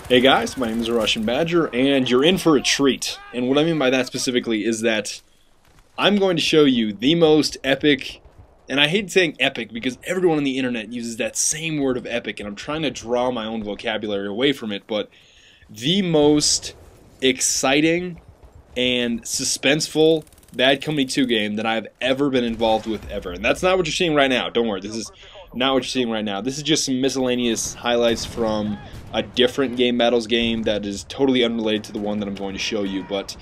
Hey guys, my name is TheRussianBadger, and you're in for a treat. And what I mean by that specifically is that I'm going to show you the most epic, and I hate saying epic because everyone on the internet uses that same word of epic, and I'm trying to draw my own vocabulary away from it, but the most exciting and suspenseful Bad Company 2 game that I've ever been involved with ever. And that's not what you're seeing right now. Don't worry, this is not what you're seeing right now. This is just some miscellaneous highlights from a different Gamebattles game that is totally unrelated to the one that I'm going to show you. But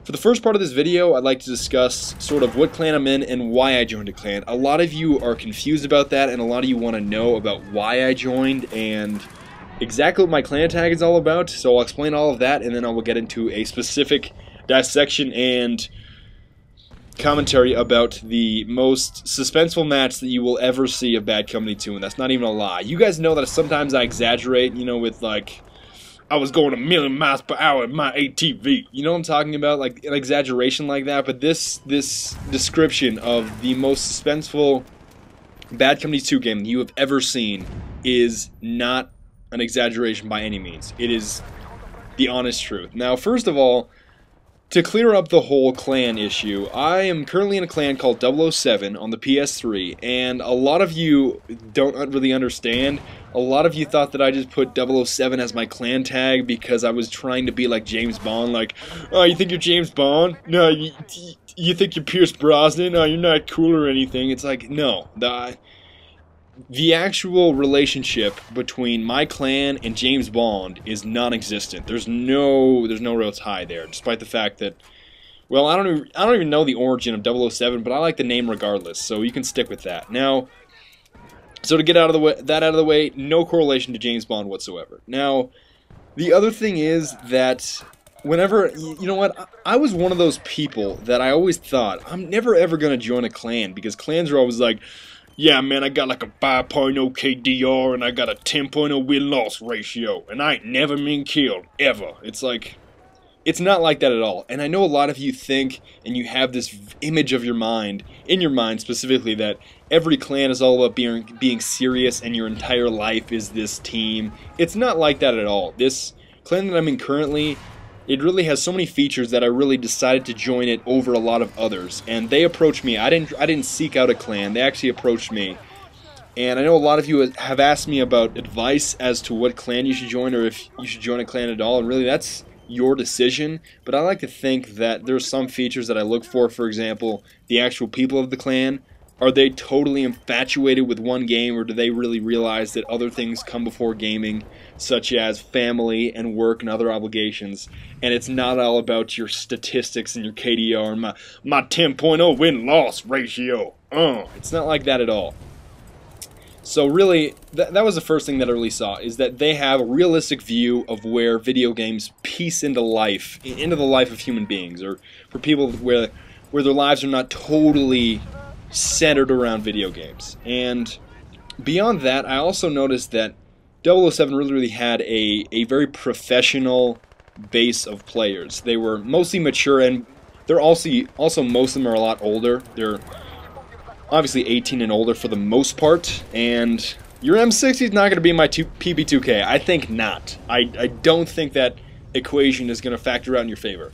for the first part of this video, I'd like to discuss sort of what clan I'm in and why I joined a clan. A lot of you are confused about that, and a lot of you want to know about why I joined and exactly what my clan tag is all about. So I'll explain all of that, and then I will get into a specific dissection and commentary about the most suspenseful match that you will ever see of Bad Company 2, and that's not even a lie. You guys know that sometimes I exaggerate, you know, with like, I was going a million miles per hour in my ATV. You know what I'm talking about? Like an exaggeration like that, but this description of the most suspenseful Bad Company 2 game you have ever seen is not an exaggeration by any means. It is the honest truth. Now, first of all, to clear up the whole clan issue, I am currently in a clan called 007 on the PS3, and a lot of you don't really understand. A lot of you thought that I just put 007 as my clan tag because I was trying to be like James Bond, like, oh, you think you're James Bond? No, you think you're Pierce Brosnan? No, you're not cool or anything. It's like, no, the actual relationship between my clan and James Bond is non-existent. There's no real tie there, despite the fact that, well, I don't even know the origin of 007, but I like the name regardless, so you can stick with that. Now, so to get that out of the way, no correlation to James Bond whatsoever. Now, the other thing is that whenever, you know what, I was one of those people that I always thought, I'm never ever going to join a clan, because clans are always like, yeah, man, I got like a 5.0 KDR and I got a 10.0 win-loss ratio, and I ain't never been killed, ever. It's like, it's not like that at all. And I know a lot of you think, and you have this image of your mind, in your mind specifically, that every clan is all about being serious and your entire life is this team. It's not like that at all. This clan that I'm in currently, it really has so many features that I really decided to join it over a lot of others. And they approached me. I didn't seek out a clan. They actually approached me. And I know a lot of you have asked me about advice as to what clan you should join, or if you should join a clan at all. And really, that's your decision. But I like to think that there's some features that I look for example, the actual people of the clan. Are they totally infatuated with one game, or do they really realize that other things come before gaming, such as family and work and other obligations, and it's not all about your statistics and your KDR and my 10.0 win-loss ratio. It's not like that at all. So really, that was the first thing that I really saw, is that they have a realistic view of where video games piece into the life of human beings, or for people where their lives are not totally centered around video games. And beyond that, I also noticed that 007 really had a very professional base of players. They were mostly mature, and they're also most of them are a lot older. They're obviously 18 and older for the most part, and your M60 is not going to be in my PB2K. I think not. I don't think that equation is going to factor out in your favor.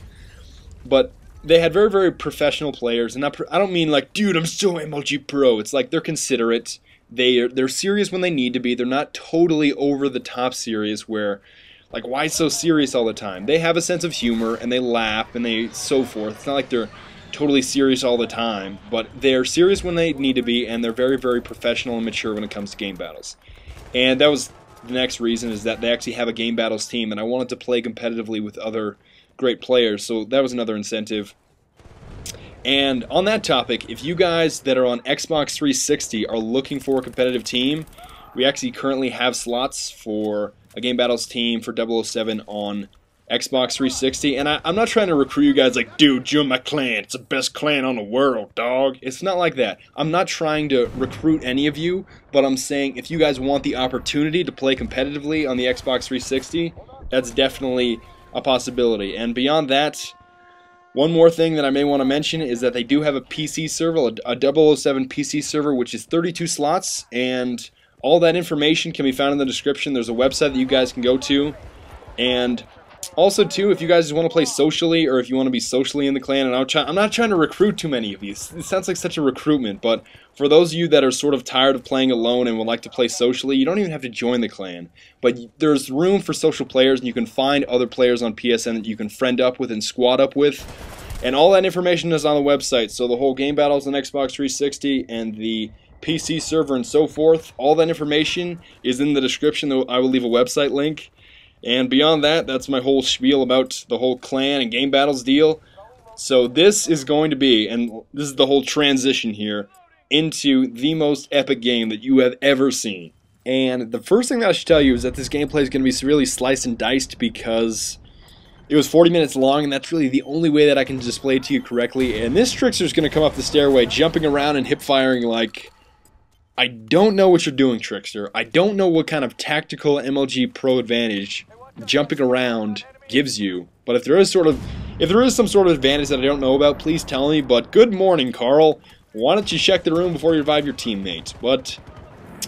But they had very, very professional players, and I don't mean like, dude, I'm so MLG Pro. It's like they're considerate. They're serious when they need to be. They're not totally over the top serious where, like, why so serious all the time? They have a sense of humor, and they laugh, and they so forth. It's not like they're totally serious all the time, but they're serious when they need to be, and they're very, very professional and mature when it comes to game battles. And that was the next reason, is that they actually have a game battles team, and I wanted to play competitively with other great players, so that was another incentive. And on that topic, if you guys that are on Xbox 360 are looking for a competitive team, we actually currently have slots for a Game Battles team for 007 on Xbox 360, and I'm not trying to recruit you guys like, dude, join my clan, it's the best clan on the world, dog. It's not like that. I'm not trying to recruit any of you, but I'm saying if you guys want the opportunity to play competitively on the Xbox 360, that's definitely a possibility. And beyond that, one more thing that I may want to mention is that they do have a PC server, a 007 PC server, which is 32 slots, and all that information can be found in the description. There's a website that you guys can go to, And also, too, if you guys want to play socially, or if you want to be socially in the clan, and I'm not trying to recruit too many of you. It sounds like such a recruitment, but for those of you that are sort of tired of playing alone and would like to play socially, you don't even have to join the clan. But there's room for social players, and you can find other players on PSN that you can friend up with and squad up with. And all that information is on the website, so the whole Gamebattles on Xbox 360 and the PC server and so forth, all that information is in the description. I will leave a website link. And beyond that, that's my whole spiel about the whole clan and Gamebattles deal. So this is going to be, and this is the whole transition here, into the most epic game that you have ever seen. And the first thing that I should tell you is that this gameplay is going to be really sliced and diced because it was 40 minutes long, and that's really the only way that I can display it to you correctly. And this trickster is going to come up the stairway, jumping around and hip-firing like... I don't know what you're doing, trickster. I don't know what kind of tactical MLG Pro advantage jumping around gives you. But if there is some sort of advantage that I don't know about, please tell me. But good morning, Carl. Why don't you check the room before you revive your teammate? But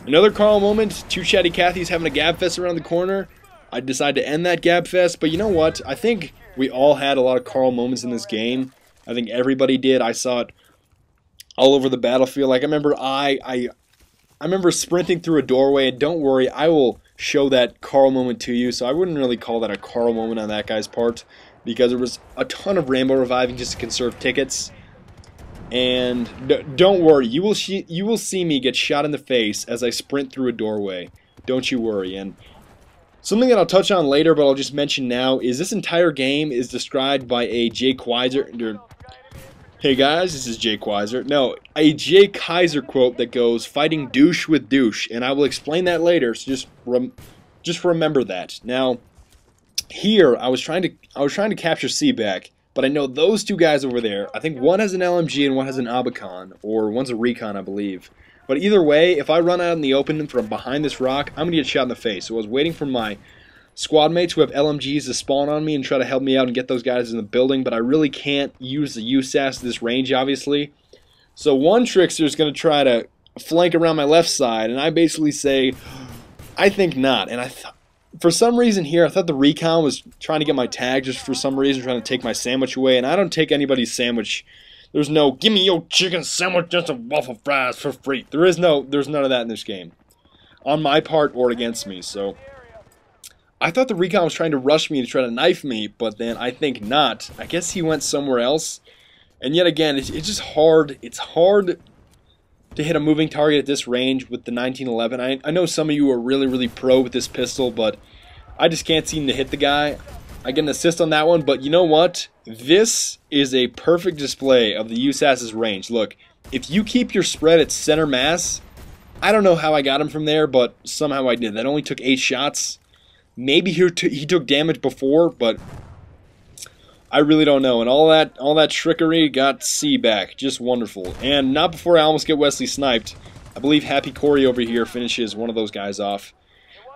another Carl moment. Two Chatty Cathy's having a gab fest around the corner. I decided to end that gab fest. But you know what? I think we all had a lot of Carl moments in this game. I think everybody did. I saw it all over the battlefield. Like I remember I remember sprinting through a doorway, and don't worry, I will show that Carl moment to you, so I wouldn't really call that a Carl moment on that guy's part, because there was a ton of rainbow reviving just to conserve tickets. And don't worry, you will see me get shot in the face as I sprint through a doorway. Don't you worry. And something that I'll touch on later, but I'll just mention now, is this entire game is described by a Jay Kaiser. Hey guys, this is Jay Kaiser. No, a Jay Kaiser quote that goes, "Fighting douche with douche," and I will explain that later. So just remember that. Now, here I was trying to capture C-Back, but I know those two guys over there. I think one has an LMG and one has an Abacon, or one's a Recon, I believe. But either way, if I run out in the open from behind this rock, I'm gonna get shot in the face. So I was waiting for my squad mates who have LMGs to spawn on me and try to help me out and get those guys in the building, but I really can't use the USAS at this range, obviously. So one trickster is going to try to flank around my left side, and I basically say, I think not. And for some reason here, I thought the Recon was trying to get my tag, just for some reason trying to take my sandwich away, and I don't take anybody's sandwich. There's no, give me your chicken sandwich, just a waffle fries for free. There's none of that in this game, on my part or against me, so... I thought the Recon was trying to rush me to try to knife me, but then I think not. I guess he went somewhere else. And yet again, it's just hard. It's hard to hit a moving target at this range with the 1911. I know some of you are really, really pro with this pistol, but I just can't seem to hit the guy. I get an assist on that one, but you know what? This is a perfect display of the USAS's range. Look, if you keep your spread at center mass, I don't know how I got him from there, but somehow I did. That only took 8 shots. Maybe he took damage before, but I really don't know. And all that trickery got C back. Just wonderful. And not before I almost get Wesley sniped. I believe Happy Corey over here finishes one of those guys off.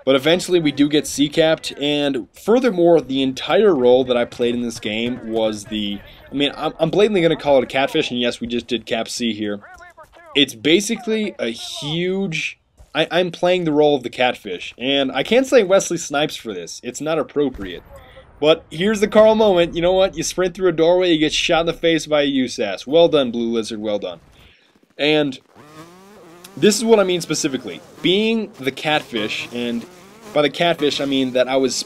But eventually we do get C capped. And furthermore, the entire role that I played in this game was the... I mean, I'm blatantly going to call it a catfish, and yes, we just did cap C here. It's basically a huge... I'm playing the role of the catfish, and I can't say Wesley snipes for this. It's not appropriate. But here's the Carl moment. You know what? You sprint through a doorway, you get shot in the face by a USAS. Well done, Blue Lizard, well done. And this is what I mean specifically. Being the catfish, and by the catfish I mean that I was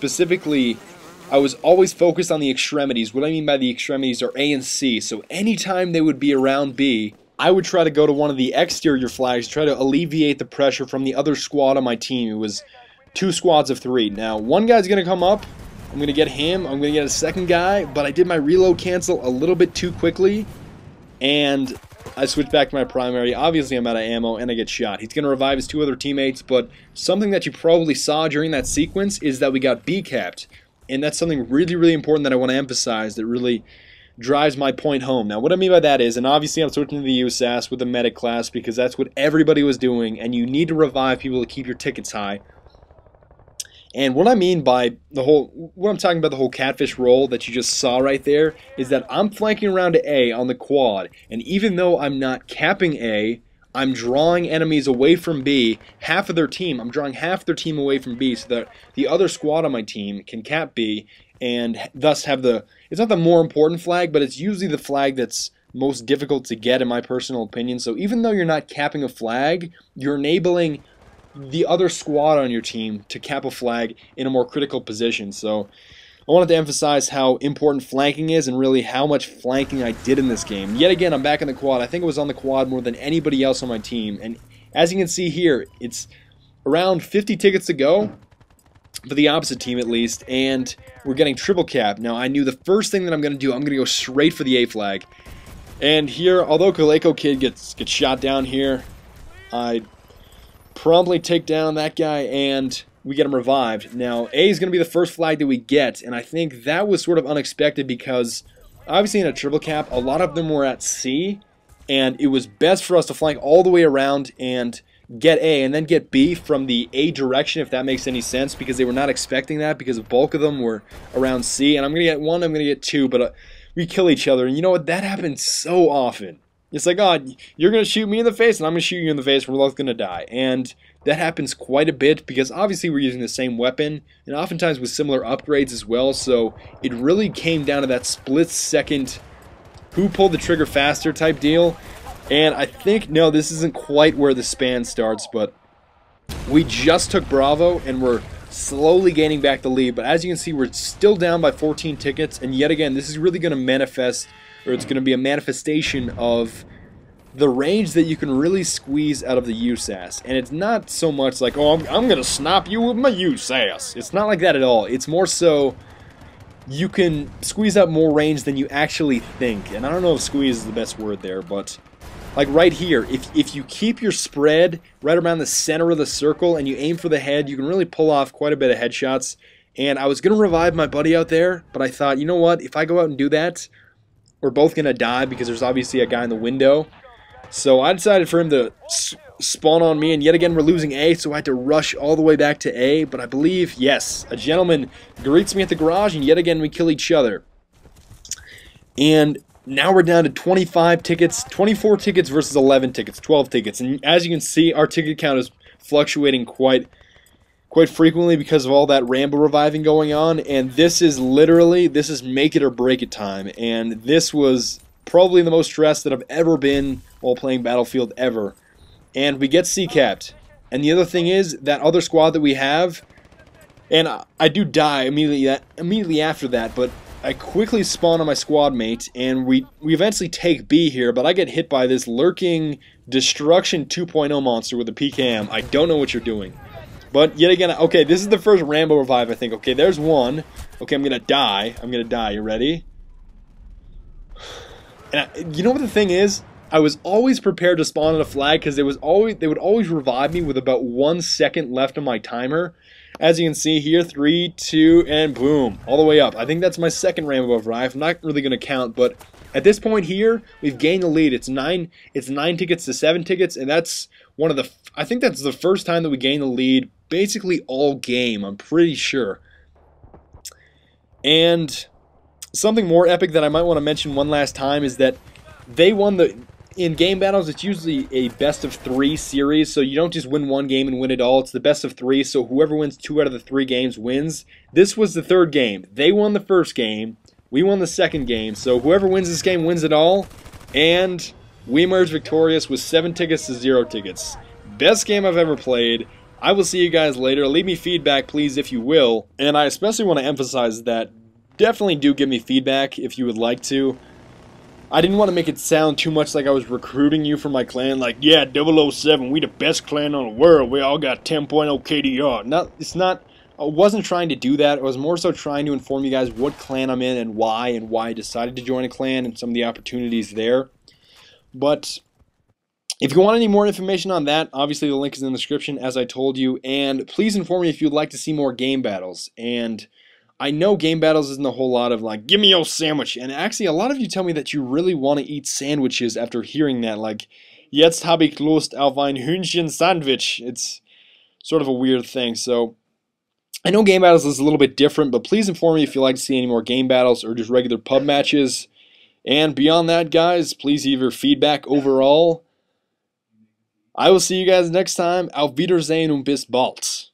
always focused on the extremities. What I mean by the extremities are A and C, so anytime they would be around B, I would try to go to one of the exterior flags, try to alleviate the pressure from the other squad on my team. It was 2 squads of 3. Now, one guy's going to come up. I'm going to get him. I'm going to get a second guy, but I did my reload cancel a little bit too quickly, and I switched back to my primary. Obviously, I'm out of ammo, and I get shot. He's going to revive his 2 other teammates, but something that you probably saw during that sequence is that we got B capped, and that's something really, really important that I want to emphasize that really drives my point home. Now, what I mean by that is, and obviously I'm switching to the USAS with the medic class because that's what everybody was doing, and you need to revive people to keep your tickets high. And what I mean by what I'm talking about the whole catfish role that you just saw right there is that I'm flanking around to A on the quad, and even though I'm not capping A, I'm drawing enemies away from B, half of their team. I'm drawing half their team away from B so that the other squad on my team can cap B and thus have the, it's not the more important flag, but it's usually the flag that's most difficult to get in my personal opinion. So even though you're not capping a flag, you're enabling the other squad on your team to cap a flag in a more critical position. So I wanted to emphasize how important flanking is and really how much flanking I did in this game. Yet again, I'm back in the quad. I think I was on the quad more than anybody else on my team. And as you can see here, it's around 50 tickets to go for the opposite team at least. And we're getting triple cap. Now, I knew the first thing that I'm going to do, I'm going to go straight for the A flag. And here, although Kaleko Kid gets shot down here, I promptly take down that guy and we get him revived. Now, A is going to be the first flag that we get, and I think that was sort of unexpected because obviously in a triple cap, a lot of them were at C, and it was best for us to flank all the way around and get A, and then get B from the A direction, if that makes any sense, because they were not expecting that, because the bulk of them were around C, and I'm going to get one, I'm going to get two, but we kill each other, and you know what, that happens so often. It's like, oh, you're going to shoot me in the face, and I'm going to shoot you in the face, and we're both going to die, and that happens quite a bit because obviously we're using the same weapon and oftentimes with similar upgrades as well, so it really came down to that split second who pulled the trigger faster type deal. And I think, no, this isn't quite where the span starts, but we just took Bravo and we're slowly gaining back the lead, but as you can see, we're still down by 14 tickets, and yet again, this is really going to manifest, or it's going to be a manifestation of the range that you can really squeeze out of the USAS. And it's not so much like, oh, I'm going to snap you with my USAS. It's not like that at all. It's more so you can squeeze out more range than you actually think. And I don't know if squeeze is the best word there, but like right here, if you keep your spread right around the center of the circle and you aim for the head, you can really pull off quite a bit of headshots. And I was going to revive my buddy out there, but I thought, you know what, if I go out and do that, we're both going to die because there's obviously a guy in the window. So I decided for him to spawn on me, and yet again we're losing A, so I had to rush all the way back to A, but I believe, yes, a gentleman greets me at the garage, and yet again we kill each other. And now we're down to 25 tickets, 24 tickets versus 11 tickets, 12 tickets, and as you can see, our ticket count is fluctuating quite frequently because of all that Rambo reviving going on, and this is literally, this is make it or break it time, and this was probably the most stressed that I've ever been while playing Battlefield ever. And we get C-capped. And the other thing is, that other squad that we have, and I do die immediately after that, but I quickly spawn on my squad mate, and we eventually take B here, but I get hit by this lurking Destruction 2.0 monster with a PKM. I don't know what you're doing. But yet again, okay, this is the first Rambo revive, I think. Okay, there's one. Okay, I'm gonna die. You ready? And you know what the thing is? I was always prepared to spawn on a flag because they would always revive me with about 1 second left on my timer. As you can see here, 3, 2, and boom, all the way up. I think that's my second Rambo revive. I'm not really going to count, but at this point here, we've gained the lead. It's 9 tickets to 7 tickets, and that's one of the, I think that's the first time that we gained the lead basically all game, I'm pretty sure. And something more epic that I might want to mention one last time is that they won the, in game battles, it's usually a best of 3 series, so you don't just win one game and win it all. It's the best of 3, so whoever wins 2 out of the 3 games wins. This was the 3rd game. They won the 1st game, we won the 2nd game, so whoever wins this game wins it all, and we emerged victorious with 7 tickets to 0 tickets. Best game I've ever played. I will see you guys later. Leave me feedback, please, if you will, and I especially want to emphasize that definitely do give me feedback if you would like to. I didn't want to make it sound too much like I was recruiting you for my clan, like, yeah, 007, we the best clan on the world, we all got 10.0 KDR. No, it's not, I wasn't trying to do that, I was more so trying to inform you guys what clan I'm in and why I decided to join a clan and some of the opportunities there. But if you want any more information on that, obviously the link is in the description, as I told you, and please inform me if you'd like to see more game battles. And I know game battles isn't a whole lot of like, give me your sandwich. And actually, a lot of you tell me that you really want to eat sandwiches after hearing that. Like, jetzt habe ich Lust auf ein Hühnchen-Sandwich. It's sort of a weird thing. So, I know game battles is a little bit different, but please inform me if you'd like to see any more game battles or just regular pub matches. And beyond that, guys, please leave your feedback overall. I will see you guys next time. Auf Wiedersehen und bis bald.